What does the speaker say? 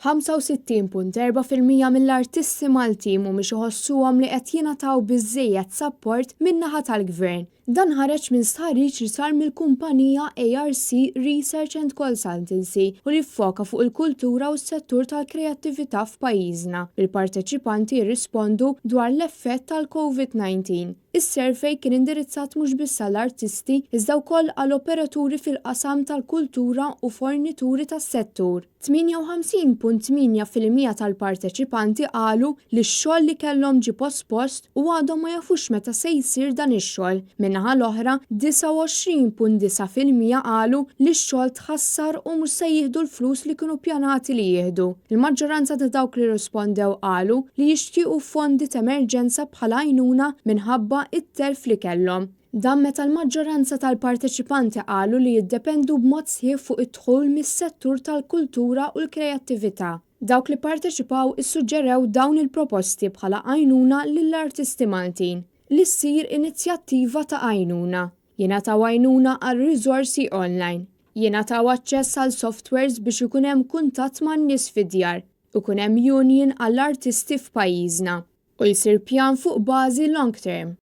65.4% mill-artisti Malti mhumiex iħossuhom li qed jingħataw biżżejjed sapport min-naħa tal-Gvern. Dan ħareġ minn stħarriġ li sar mill-kumpanija ARC Research and Consultancy u li ffoka fuq il-kultura u s-settur tal-kreattività f'pajjiżna. Il-parteċipanti jirrispondu dwar l-effett tal-COVID-19. Is-survey kien indirizzat mhux biss għall-artisti iżda wkoll għall-operaturi fil-qasam tal-kultura u fornituri tas-settur. 58.8% tal-parteċipanti qalu li x-xogħol li kellhom ġie pospost u għadhom ma jafux meta se jsir dan ix-xogħol. Minnaħa l-oħra, 29.9% qalu li x-xogħol tħassar u mhux se jieħdu l-flus li kienu ppjanati li jieħdu. Il-maġġoranza ta' dawk li rispondew qalu li jixtiequ fondi ta' emerġenza bħala għajnuna minħabba it-telf li kellhom. Dan meta l-maġġoranza tal-parteċipanti qalu li jiddependu b'mod sħiħ fuq id-dħul mis-settur tal-kultura u l-kreattività. Dawk li parteċipaw issuġġerew dawn il-proposti bħala għajnuna lill-artisti Maltin li ssir inizjattiva ta' għajnuna. Jingħataw għajnuna għal riżorsi online. Jingħataw aċċess għal softwares biex ikun hemm kuntatt man-nies fid-djar u ikun hemm union għall-artisti f'pajjiżna u jsir pjan fuq bażi long term.